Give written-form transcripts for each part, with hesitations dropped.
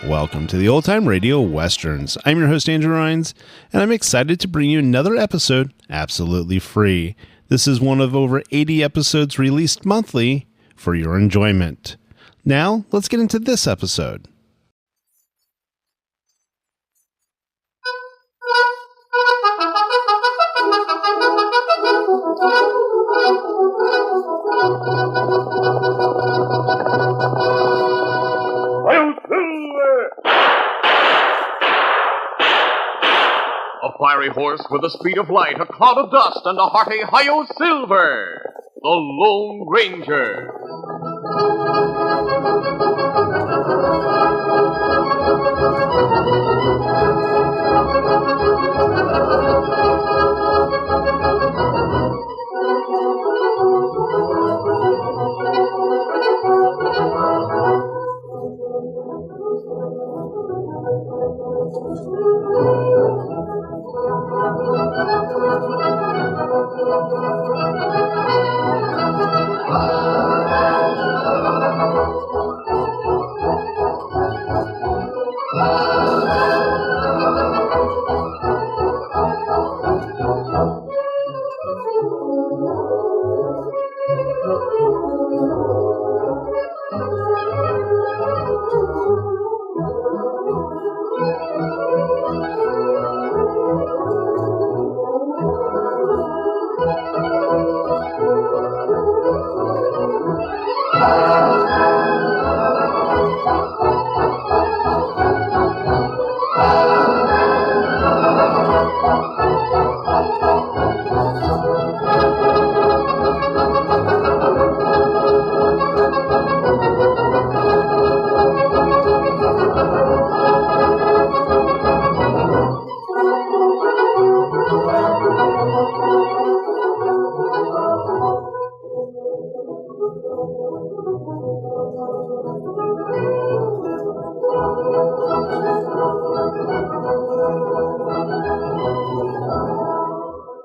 Welcome to the Old Time Radio Westerns. I'm your host, Andrew Rhines, and I'm excited to bring you another episode absolutely free. This is one of over 80 episodes released monthly for your enjoyment. Now, let's get into this episode. A fiery horse with the speed of light, a cloud of dust, and a hearty Hi-Yo Silver, the Lone Ranger.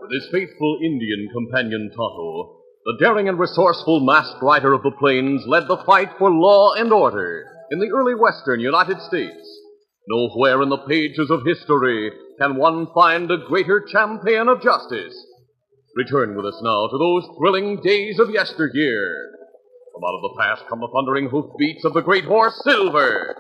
With his faithful Indian companion Tonto, the daring and resourceful masked rider of the plains led the fight for law and order in the early western United States. Nowhere in the pages of history can one find a greater champion of justice. Return with us now to those thrilling days of yesteryear. From out of the past come the thundering hoofbeats of the great horse Silver.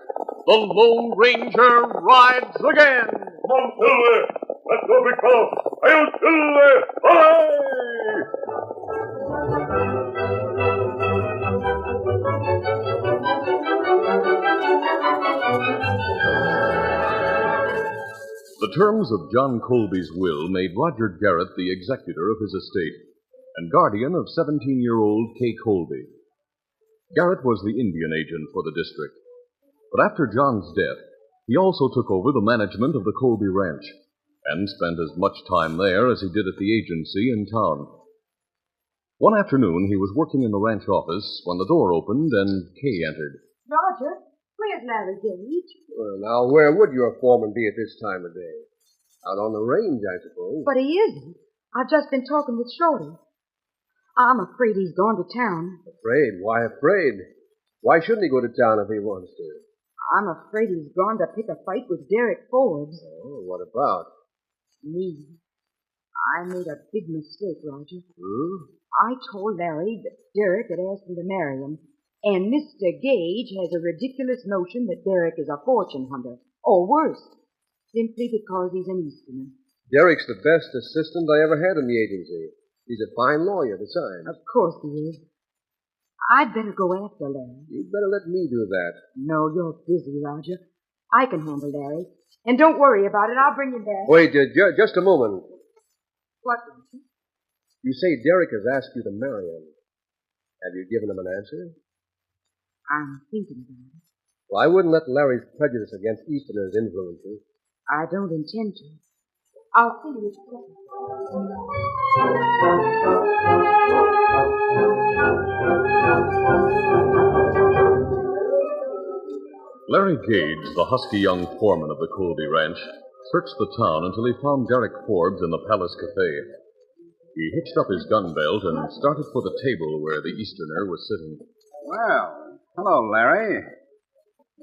The Lone Ranger rides again. Come on, Silver! Let's go, big fellow! Hail, Silver! Hooray! The terms of John Colby's will made Roger Garrett the executor of his estate and guardian of 17-year-old Kay Colby. Garrett was the Indian agent for the district, but after John's death, he also took over the management of the Colby Ranch and spent as much time there as he did at the agency in town. One afternoon, he was working in the ranch office when the door opened and Kay entered. Roger, where's Larry Gage? Well, now, where would your foreman be at this time of day? Out on the range, I suppose. But he isn't. I've just been talking with Shorty. I'm afraid he's gone to town. Afraid? Why afraid? Why shouldn't he go to town if he wants to? I'm afraid he's gone to pick a fight with Derek Forbes. Oh, what about? Me. I made a big mistake, Roger. Hmm? I told Larry that Derek had asked me to marry him, and Mr. Gage has a ridiculous notion that Derek is a fortune hunter, or worse, simply because he's an Easterner. Derek's the best assistant I ever had in the agency. He's a fine lawyer, besides. Of course he is. I'd better go after Larry. You'd better let me do that. No, you're busy, Roger. I can handle Larry. And don't worry about it. I'll bring him back. Wait, just a moment. What, Roger? You say Derek has asked you to marry him. Have you given him an answer? I'm thinking about it. Well, I wouldn't let Larry's prejudice against Easterners influence you. I don't intend to. I'll see you shortly. Larry Gage, the husky young foreman of the Colby Ranch, searched the town until he found Derek Forbes in the Palace Cafe. He hitched up his gun belt and started for the table where the Easterner was sitting. Well, hello, Larry.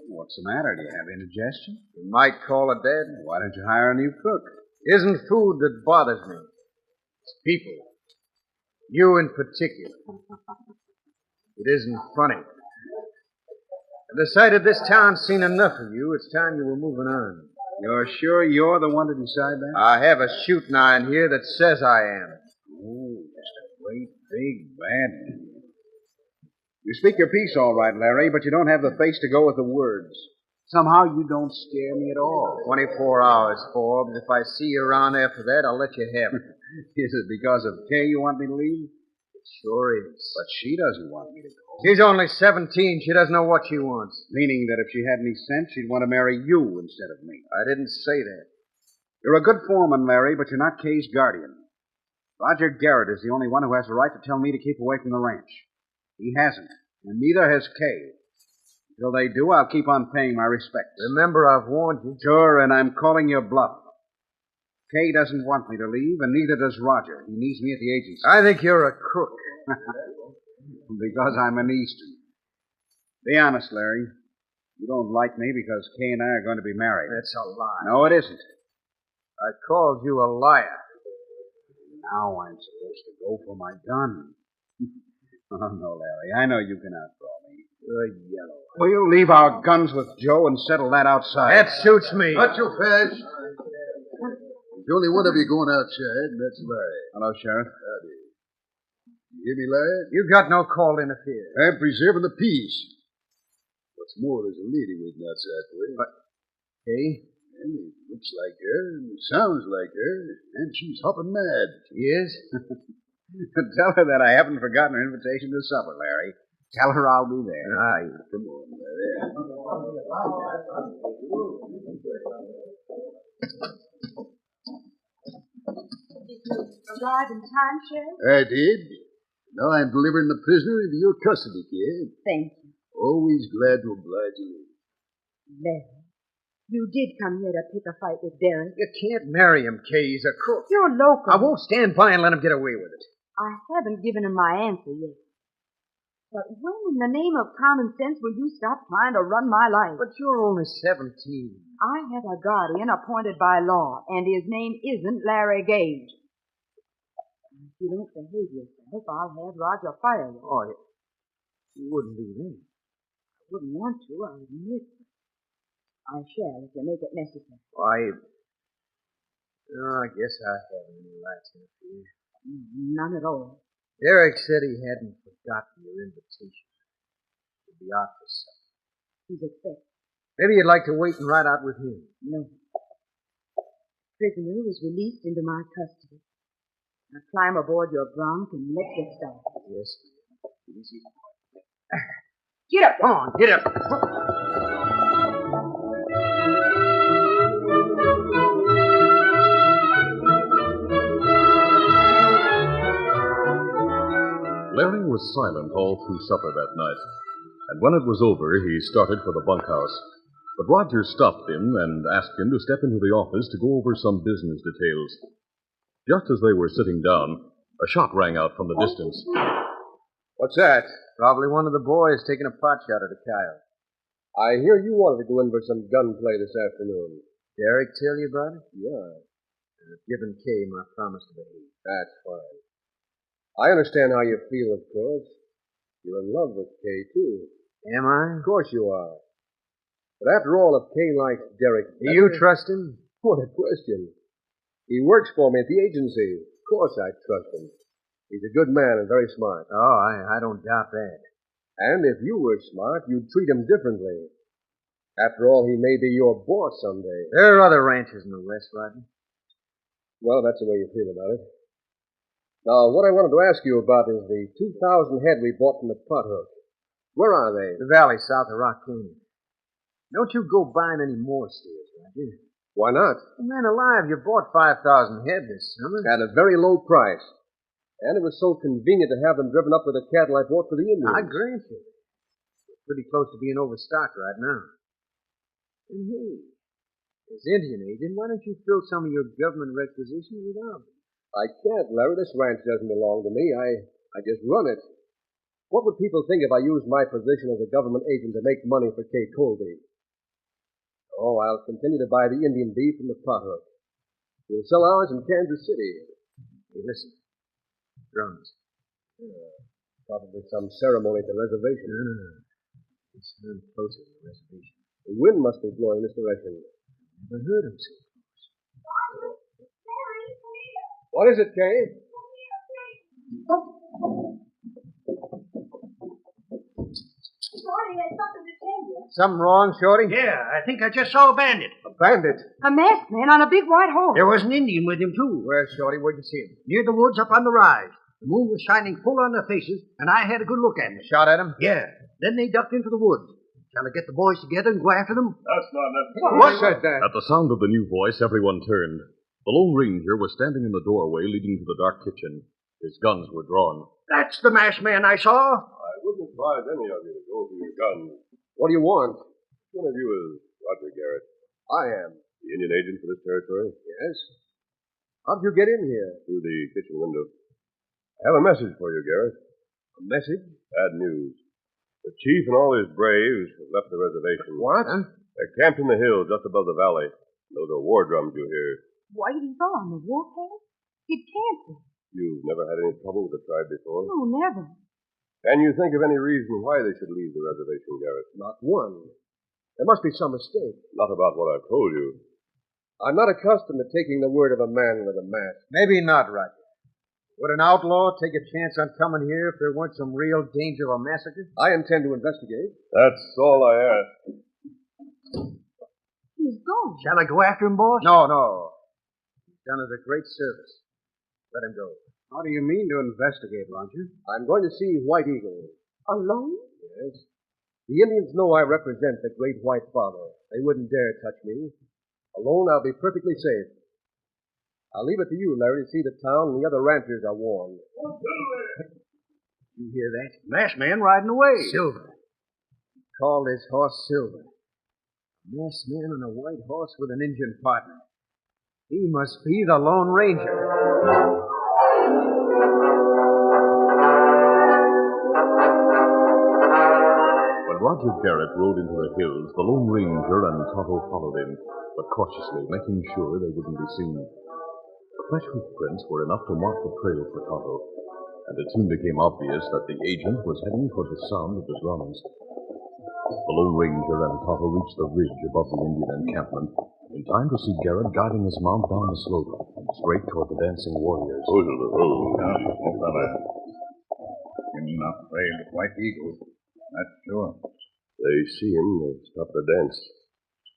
What's the matter? Do you have indigestion? You might call it that. Why don't you hire a new cook? It isn't food that bothers me. It's people. You in particular. It isn't funny. I decided this town's seen enough of you. It's time you were moving on. You're sure you're the one to decide that? I have a shooting iron here that says I am. Oh, just a great, big, bad man. You speak your piece all right, Larry, but you don't have the face to go with the words. Somehow you don't scare me at all. 24 hours, Forbes. If I see you around after that, I'll let you have it. Is it because of Kay you want me to leave? It sure is. But she doesn't want me to go. She's only 17. She doesn't know what she wants. Meaning that if she had any sense, she'd want to marry you instead of me. I didn't say that. You're a good foreman, Larry, but you're not Kay's guardian. Roger Garrett is the only one who has the right to tell me to keep away from the ranch. He hasn't, and neither has Kay. Until they do, I'll keep on paying my respects. Remember, I've warned you. Sure, and I'm calling your bluff. Kay doesn't want me to leave, and neither does Roger. He needs me at the agency. I think you're a crook. Because I'm an Eastern. Be honest, Larry. You don't like me because Kay and I are going to be married. That's a lie. No, it isn't. I called you a liar. Now I'm supposed to go for my gun. Oh, no, Larry. I know you can outdraw me. You're yellow. We'll leave our guns with Joe and settle that outside. That suits me. Not too fast. There's only one of you going outside, and that's Larry. Hello, Sheriff. Howdy. You hear me, Larry? You got no call to interfere. I'm preserving the peace. What's more, there's a lady waiting outside for you. But, Kay? And it looks like her, and it sounds like her, and she's hopping mad. She is? Tell her that I haven't forgotten her invitation to supper, Larry. Tell her I'll be there. Come on, Larry. Did you arrive in time, Sheriff? I did. Now I'm delivering the prisoner into your custody, kid. Thank you. Always glad to oblige you. Larry, you did come here to pick a fight with Derek. You can't marry him, Kay. He's a crook. You're local. I won't stand by and let him get away with it. I haven't given him my answer yet. But when in the name of common sense will you stop trying to run my life? But you're only 17. I have a guardian appointed by law, and his name isn't Larry Gage. If you don't behave yourself, I'll have Roger fire you. Oh, you wouldn't do that. I wouldn't want to, I'll admit. I shall if you make it necessary. I guess I haven't any right to interfere. None at all. Derek said he hadn't forgotten your invitation to be out for supper. He's expected. Maybe you'd like to wait and ride out with him. No. Prisoner was released into my custody. Now climb aboard your bronc and let's get started. Yes. Easy. Get up! Come on, get up. Larry was silent all through supper that night, and when it was over, he started for the bunkhouse. But Roger stopped him and asked him to step into the office to go over some business details. Just as they were sitting down, a shot rang out from the distance. What's that? Probably one of the boys taking a pot shot at a coyote. I hear you wanted to go in for some gunplay this afternoon. Derek tell you about it? Yeah. I've given Kay my promise to behave. That's fine. I understand how you feel, of course. You're in love with Kay, too. Am I? Of course you are. But after all, if Kay likes Derek... Do you trust him? What a question. He works for me at the agency. Of course I trust him. He's a good man and very smart. Oh, I don't doubt that. And if you were smart, you'd treat him differently. After all, he may be your boss someday. There are other ranchers in the West, Rodney. Well, that's the way you feel about it. Now, what I wanted to ask you about is the 2,000 head we bought from the Pothook. Where are they? The valley south of Rock Canyon. Don't you go buying any more steers, Roger. Why not? Well, man alive, you bought 5,000 head this summer. At a very low price. And it was so convenient to have them driven up with the cattle I bought for the Indians. I grant you. We're pretty close to being overstocked right now. And hey, as Indian agent, why don't you fill some of your government requisitions without me? I can't, Larry. This ranch doesn't belong to me. I just run it. What would people think if I used my position as a government agent to make money for Kay Colby? Oh, I'll continue to buy the Indian beef from the pothook. We'll sell ours in Kansas City. Hey, listen. Drums. Probably some ceremony at the reservation. No. They sound closer to the reservation. The wind must be blowing this direction. Never heard them so close. What is it, Kay? Shorty, there's something to tell you. Something wrong, Shorty? Yeah, I think I just saw a bandit. A bandit? A masked man on a big white horse. There was an Indian with him, too. Where's Shorty? Where'd you see him? Near the woods up on the rise. The moon was shining full on their faces, and I had a good look at them. Shot at him? Yeah. Then they ducked into the woods. Shall I get the boys together and go after them? That's not necessary. What said that? At the sound of the new voice, everyone turned. The Lone Ranger was standing in the doorway leading to the dark kitchen. His guns were drawn. That's the masked man I saw. I wouldn't advise any of you to go for your guns. What do you want? Which one of you is Roger Garrett? I am. The Indian agent for this territory? Yes? How'd you get in here? Through the kitchen window. I have a message for you, Garrett. A message? Bad news. The chief and all his braves have left the reservation. What? They're camped in the hills just above the valley. Those are war drums you hear. Whitey on the warpath? It can't be. You've never had any trouble with the tribe before. No, never. Can you think of any reason why they should leave the reservation, Garrett? Not one. There must be some mistake. Not about what I've told you. I'm not accustomed to taking the word of a man with a mask. Maybe not, Roger. Would an outlaw take a chance on coming here if there weren't some real danger of a massacre? I intend to investigate. That's all I ask. He's gone. Shall I go after him, boss? No. He's done us a great service. Let him go. How do you mean to investigate, Roger? I'm going to see White Eagle. Alone? Yes. The Indians know I represent the Great White Father. They wouldn't dare touch me. Alone, I'll be perfectly safe. I'll leave it to you, Larry, to see the town and the other ranchers are warned. You hear that? Masked man riding away. Silver. He called his horse Silver. A masked man on a white horse with an Indian partner. He must be the Lone Ranger. When Roger Garrett rode into the hills, the Lone Ranger and Tonto followed him, but cautiously, making sure they wouldn't be seen. The fresh hoof prints were enough to mark the trail for Tonto, and it soon became obvious that the agent was heading toward the sound of the drums. The Lone Ranger and Tonto reached the ridge above the Indian encampment in time to see Garrett guiding his mount down the slope, straight toward the dancing warriors. Those are the roads. fella. You're not afraid of White Eagle. That's sure. They see him, they stop the dance.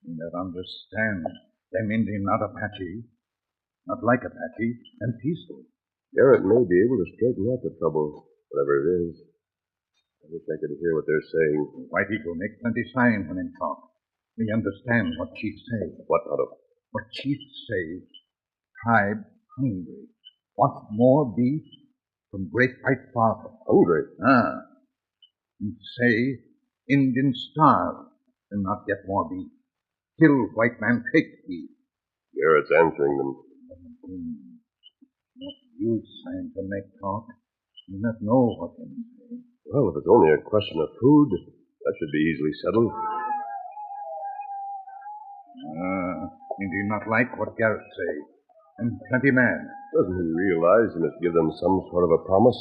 You don't understand. Them Indian not Apache. Not like Apache, and peaceful. Garrett may be able to straighten out the trouble, whatever it is. I wish I could hear what they're saying. White Eagle make plenty sign when him talk. We understand what chief say. What, Tonto? What chief say, tribe hungry. Want more beef from Great White Father. Hungry? And say, Indian starve and not get more beef. Kill white man take beef. Garrett's answering them. What use sign to make talk? You not know what him say. Well, if it's only a question of food, that should be easily settled. Indian not like what Garrett say. And plenty man. Doesn't he realize he must give them some sort of a promise?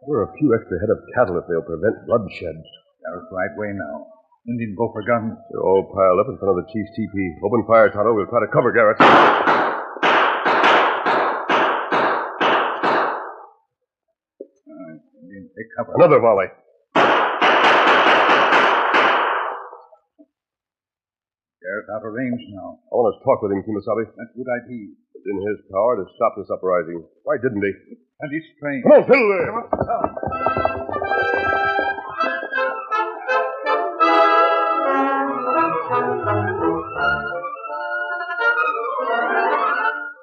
There are a few extra head of cattle if they'll prevent bloodshed. Garrett's right way now. Indian go for guns. They're all piled up in front of the chief's teepee. Open fire, Tonto. We'll try to cover Garrett. Indian take cover. Another volley. Garrett's out of range now. I want to talk with him, Kimasabi. That's good idea. It's in his power to stop this uprising. Why didn't he? Plenty strange. Come on, fiddle there!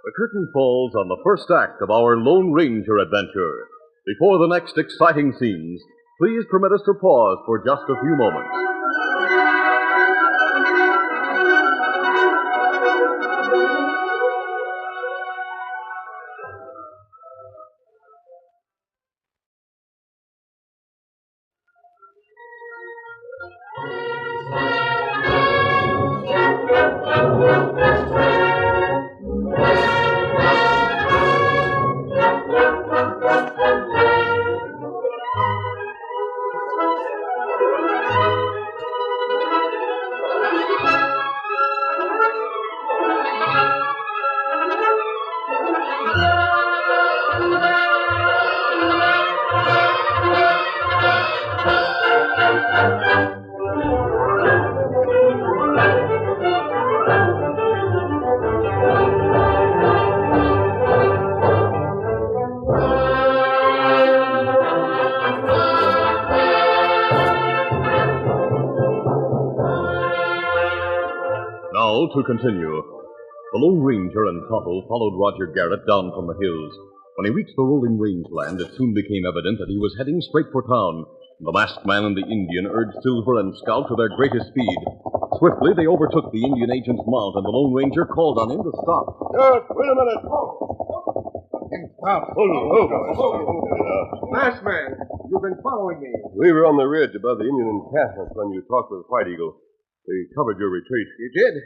The curtain falls on the first act of our Lone Ranger adventure. Before the next exciting scenes, please permit us to pause for just a few moments. Now, to continue. The Lone Ranger and Tonto followed Roger Garrett down from the hills. When he reached the rolling rangeland, it soon became evident that he was heading straight for town. The masked man and the Indian urged Silver and Scout to their greatest speed. Swiftly, they overtook the Indian agent's mount, and the Lone Ranger called on him to stop. Wait a minute. Stop. Masked man, you've been following me. We were on the ridge above the Indian encampment when you talked with White Eagle. We covered your retreat. You did?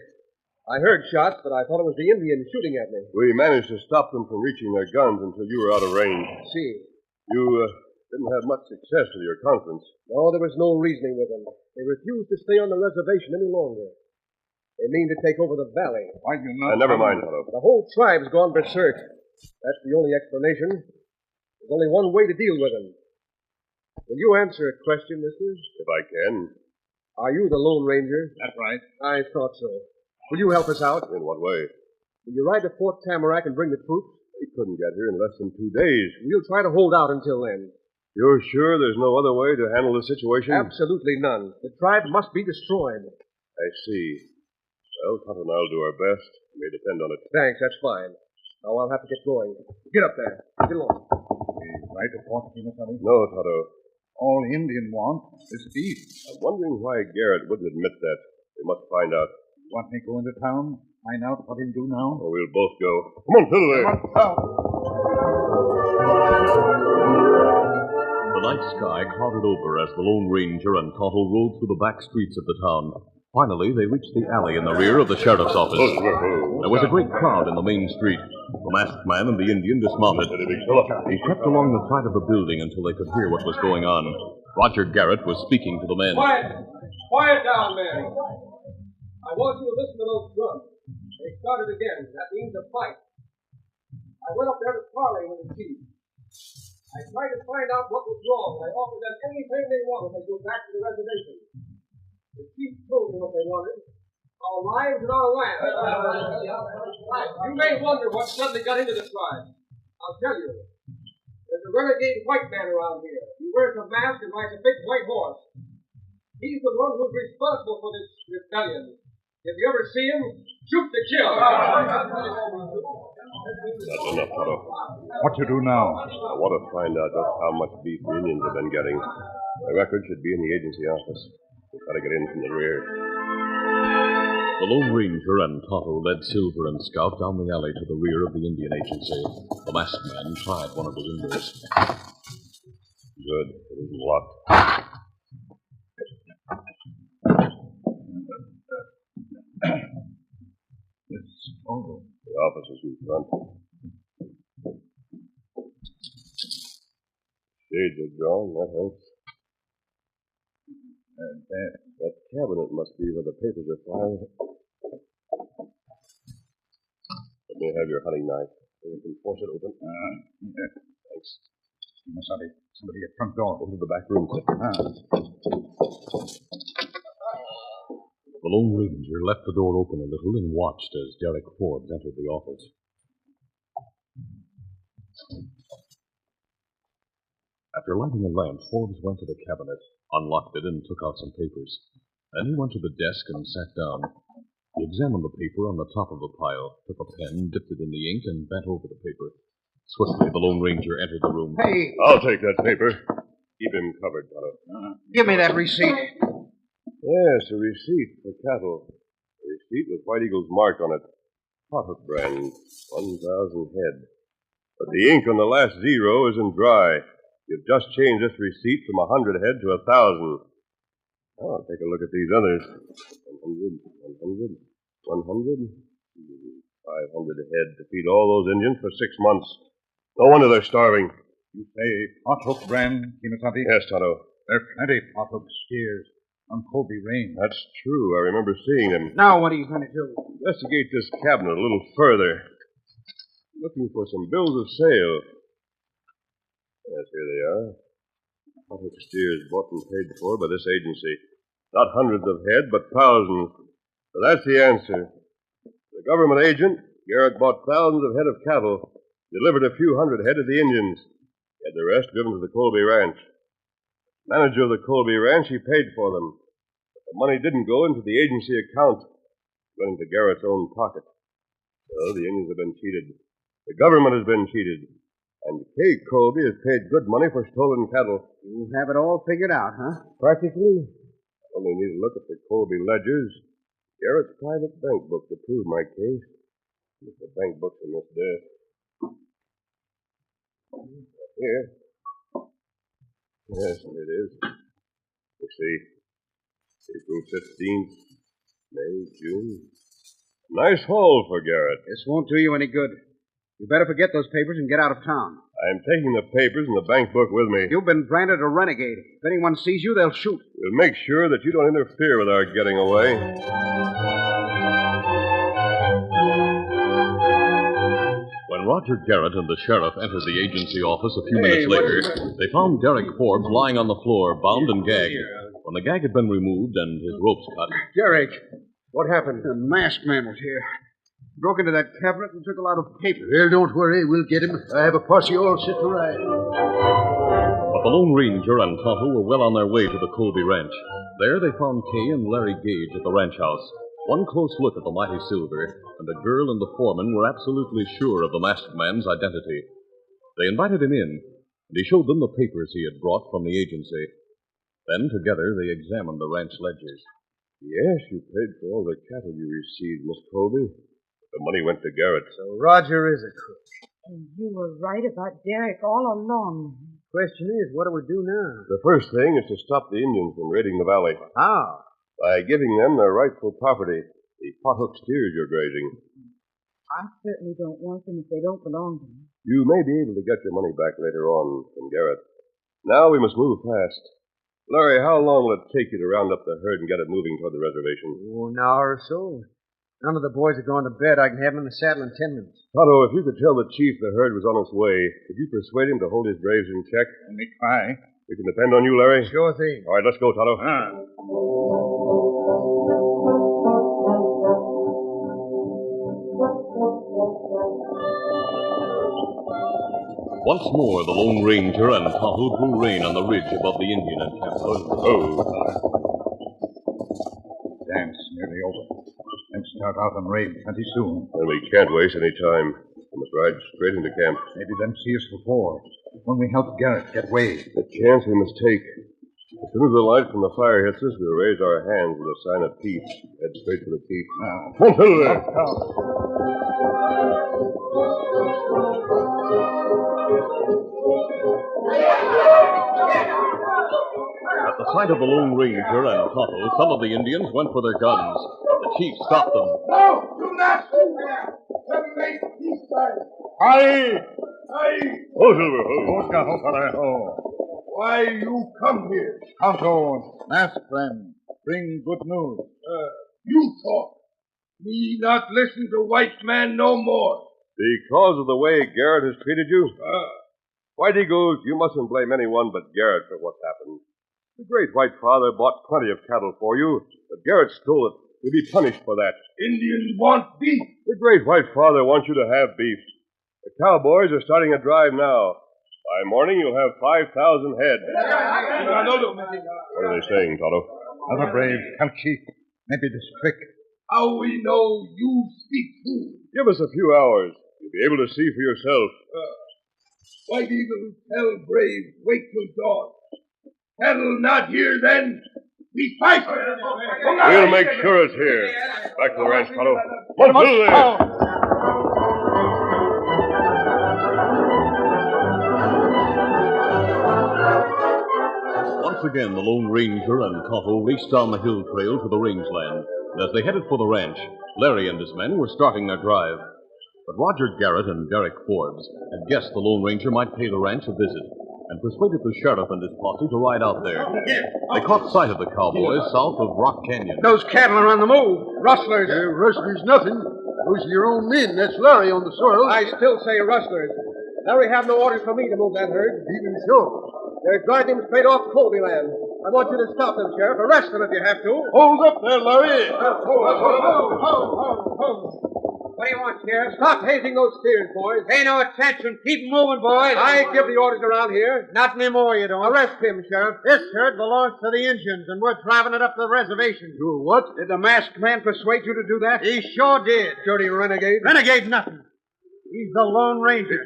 I heard shots, but I thought it was the Indians shooting at me. We managed to stop them from reaching their guns until you were out of range. See. You didn't have much success with your conference. No, there was no reasoning with them. They refused to stay on the reservation any longer. They mean to take over the valley. Why do you not... Never mind, Tonto. The whole tribe's gone berserk. That's the only explanation. There's only one way to deal with them. Will you answer a question, mister? If I can. Are you the Lone Ranger? That's right. I thought so. Will you help us out? In what way? Will you ride to Fort Tamarack and bring the troops? We couldn't get here in less than 2 days. We'll try to hold out until then. You're sure there's no other way to handle the situation? Absolutely none. The tribe must be destroyed. I see. Well, Tonto and I'll do our best. You may depend on it. Thanks, that's fine. Now I'll have to get going. Get up there. Get along. We right to Fort Kimasabi? No, Tonto. All Indian want is beef. I'm wondering why Garrett wouldn't admit that. We must find out. Want me to go into town? Find out what he'll do now? Or we'll both go. Come on, through there. The night sky clouded over as the Lone Ranger and Tonto rode through the back streets of the town. Finally, they reached the alley in the rear of the sheriff's office. There was a great crowd in the main street. The masked man and the Indian dismounted. He crept along the side of the building until they could hear what was going on. Roger Garrett was speaking to the men. Quiet! Quiet down there! I want you to listen to those drums. They started again. That means a fight. I went up there to parley with the chief. I tried to find out what was wrong. I offered them anything they wanted to go back to the reservation. The chief told me what they wanted. Our lives and our land. You may wonder what suddenly got into the tribe. I'll tell you. There's a renegade white man around here. He wears a mask and rides a big white horse. He's the one who's responsible for this rebellion. If you ever see him, shoot to kill. That's enough, Tonto. What to do now? I want to find out just how much beef the Indians have been getting. The record should be in the agency office. We'll try to get in from the rear. The Lone Ranger and Tonto led Silver and Scout down the alley to the rear of the Indian agency. The masked man tried one of the windows. Good. It isn't locked. The office is in front. Shades are drawn. That helps. That cabinet must be where the papers are filed. Let me have your hunting knife. You can force it open. Thanks. Somebody at front door. Into the back room, quick. The Lone Ranger left the door open a little and watched as Derek Forbes entered the office. After lighting a lamp, Forbes went to the cabinet, unlocked it, and took out some papers. Then he went to the desk and sat down. He examined the paper on the top of the pile, took a pen, dipped it in the ink, and bent over the paper. Swiftly, the Lone Ranger entered the room. Hey! I'll take that paper. Keep him covered, Tonto. Give me that receipt. Yes, a receipt for cattle. A receipt with White Eagle's mark on it. Pothook brand, 1,000 head. But the ink on the last zero isn't dry. You've just changed this receipt from 100 head to 1,000. Now I'll take a look at these others. 100, 500 head to feed all those Indians for 6 months. No wonder they're starving. You say pothook brand, Kimasabi? Yes, Tonto. There are plenty pothook steers on Colby Range. That's true. I remember seeing them. Now what are you going to do? Investigate this cabinet a little further. Looking for some bills of sale. Yes, here they are. Pothook steers bought and paid for by this agency. Not hundreds of head, but thousands. So that's the answer. The government agent, Garrett, bought thousands of head of cattle, delivered a few hundred head to the Indians, had the rest driven to the Colby Ranch. Manager of the Colby Ranch, he paid for them. But the money didn't go into the agency account. went into Garrett's own pocket. So the Indians have been cheated. The government has been cheated. And Kay Colby has paid good money for stolen cattle. You have it all figured out, huh? Practically. I only need to look at the Colby ledgers, Garrett's private bank book to prove my case. There's the bank books in this desk. Here. Yes, here it is. You see, April 15th, May, June. Nice haul for Garrett. This won't do you any good. You better forget those papers and get out of town. I'm taking the papers and the bank book with me. You've been branded a renegade. If anyone sees you, they'll shoot. We'll make sure that you don't interfere with our getting away. When Roger Garrett and the sheriff entered the agency office a few minutes later, they found Derek Forbes lying on the floor, bound and gagged. When the gag had been removed and his ropes cut... Derek, what happened? The masked man was here. Broke into that cabinet and took a lot of papers. Well, don't worry. We'll get him. I have a posse all set to ride. But the Lone Ranger and Tonto were well on their way to the Colby Ranch. There they found Kay and Larry Gage at the ranch house. One close look at the mighty silver, and the girl and the foreman were absolutely sure of the masked man's identity. They invited him in, and he showed them the papers he had brought from the agency. Then, together, they examined the ranch ledgers. Yes, you paid for all the cattle you received, Miss Colby. The money went to Garrett. So Roger is a crook. And you were right about Derek all along. Question is, what do we do now? The first thing is to stop the Indians from raiding the valley. How? By giving them their rightful property, the pothook steers you're grazing. I certainly don't want them if they don't belong to me. You may be able to get your money back later on from Garrett. Now we must move fast. Larry, how long will it take you to round up the herd and get it moving toward the reservation? Oh, an hour or so. None of the boys are going to bed. I can have them in the saddle in 10 minutes. Tonto, if you could tell the chief the herd was on its way, could you persuade him to hold his braves in check? Let me try. We can depend on you, Larry. Sure thing. All right, let's go, Tonto. Once more, the Lone Ranger and Tonto drew rein on the ridge above the Indian encampment. Dance nearly over. Let's start out and raid plenty soon. And we can't waste any time. We must ride straight into camp. Maybe them see us before. When we help Garrett get away. The chance we must take. As soon as the light from the fire hits us, we'll raise our hands with a sign of peace. Head straight for the chief. Come on, Phil, there. At the sight of the Lone Ranger and Tonto, some of the Indians went for their guns. The chief stopped them. No, do not shoot there. Let me make peace sign. Aye! Aye. Oh, Silver, Why you come here? Tonto, masked friend, bring good news. You talk. Me not listen to white man no more. Because of the way Garrett has treated you? White Eagles, you mustn't blame anyone but Garrett for what's happened. The great White Father bought plenty of cattle for you, but Garrett stole it. You'll be punished for that. Indians want beef. The great White Father wants you to have beef. The cowboys are starting a drive now. By morning, you'll have 5,000 head. What are they saying, Tonto? Other braves, Count Chief. Maybe this trick. How we know you speak true? Give us a few hours. You'll be able to see for yourself. White Eagle tell brave, wait till dawn. Cattle not here then. We fight. We'll make sure it's here. Back to the ranch, Tonto. Come on, Phil, there. Once again, the Lone Ranger and Tonto raced down the hill trail to the rangeland. And as they headed for the ranch, Larry and his men were starting their drive. But Roger Garrett and Derek Forbes had guessed the Lone Ranger might pay the ranch a visit, and persuaded the sheriff and his posse to ride out there. They caught sight of the cowboys south of Rock Canyon. Those cattle are on the move. Rustlers. Rustlers nothing. Those are your own men. That's Larry on the soil. I still say rustlers. Larry have no orders for me to move that herd. Even so. They're driving them straight off Colby land. I want you to stop them, Sheriff. Arrest them if you have to. Hold up there, Larry. Ho. What do you want, Sheriff? Stop hazing those steers, boys. Pay no attention. Keep moving, boys. I give the orders around here. Not anymore, you don't. Arrest him, Sheriff. This herd belongs to the Indians, and we're driving it up the reservation. You what? Did the masked man persuade you to do that? He sure did. Dirty renegade. Renegade nothing. He's the Lone Ranger.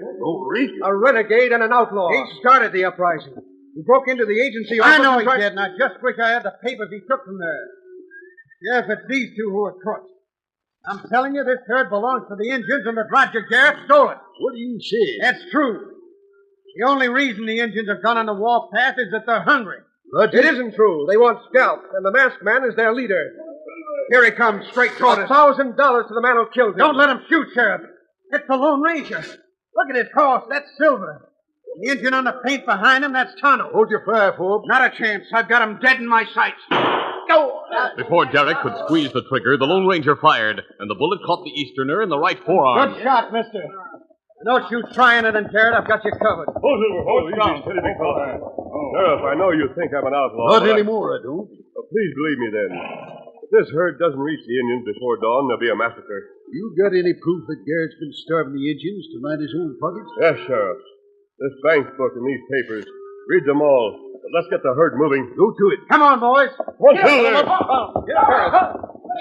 A renegade and an outlaw. He started the uprising. He broke into the agency I office. know and he tried- did, and I just wish I had the papers he took from there. Yes, it's these two who are crooks. I'm telling you, this herd belongs to the Indians, and that Roger Garrett stole it. What do you say? That's true. The only reason the Indians have gone on the warpath is that they're hungry. It isn't true. They want scalps, and the masked man is their leader. Here he comes, straight toward us. $1,000 to the man who killed him. Don't let him shoot, Sheriff. It's the Lone Ranger. Look at his horse. That's Silver. The Indian on the paint behind him, that's Tonto. Hold your fire, Forbes. Not a chance. I've got him dead in my sights. Go! Before Derek could squeeze the trigger, the Lone Ranger fired, and the bullet caught the Easterner in the right forearm. Good shot, mister. Don't you try anything, Garrett. I've got you covered. Easy, steady, big fella. Sheriff, I know you think I'm an outlaw. Not anymore, I don't. Please believe me then. If this herd doesn't reach the Indians before dawn, there'll be a massacre. You got any proof that Garrett's been starving the Indians to line his own pockets? Yes, Sheriff. This bank book and these papers. Read them all. But let's get the herd moving. Go to it. Come on, boys. One, two, there.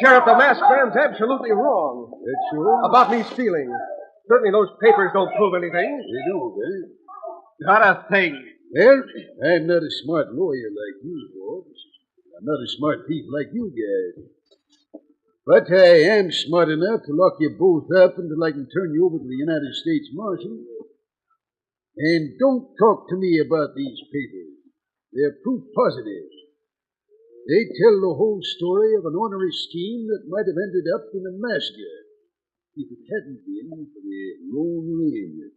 Sheriff, the masked man's absolutely wrong That's sure. about me stealing. Certainly those papers don't prove anything. They don't, eh? Not a thing. Well, I'm not a smart lawyer like you, Forbes. I'm not a smart thief like you guys. But I am smart enough to lock you both up until I can turn you over to the United States Marshal. And don't talk to me about these papers. They're proof positive. They tell the whole story of an ornery scheme that might have ended up in a massacre if it hadn't been for the Lone Ranger.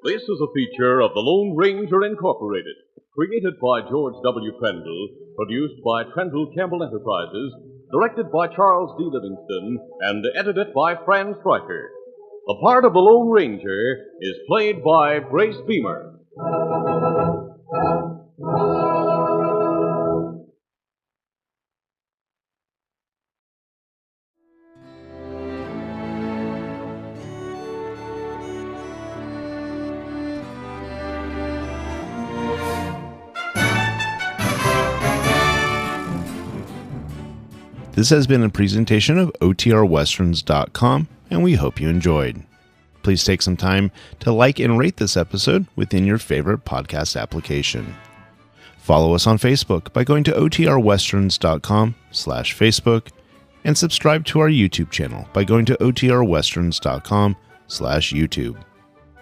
This is a feature of the Lone Ranger Incorporated, created by George W. Trendle, produced by Trendle Campbell Enterprises, directed by Charles D. Livingston, and edited by Fran Stryker. The part of the Lone Ranger is played by Brace Beamer. This has been a presentation of OTRWesterns.com, and we hope you enjoyed. Please take some time to like and rate this episode within your favorite podcast application. Follow us on Facebook by going to OTRWesterns.com/Facebook, and subscribe to our YouTube channel by going to OTRWesterns.com/YouTube.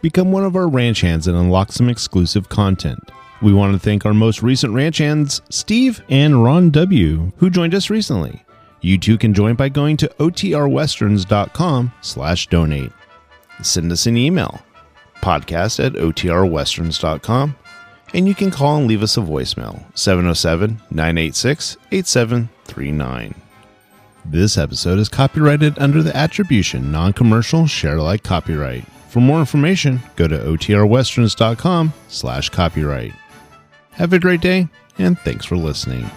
Become one of our ranch hands and unlock some exclusive content. We want to thank our most recent ranch hands, Steve and Ron W., who joined us recently. You too can join by going to OTRWesterns.com/donate. send us an email, podcast@otrwesterns.com, and you can call and leave us a voicemail, 707-986-8739. This episode is copyrighted under the attribution non-commercial share-alike copyright. For more information, go to otrwesterns.com/copyright. Have a great day, and thanks for listening.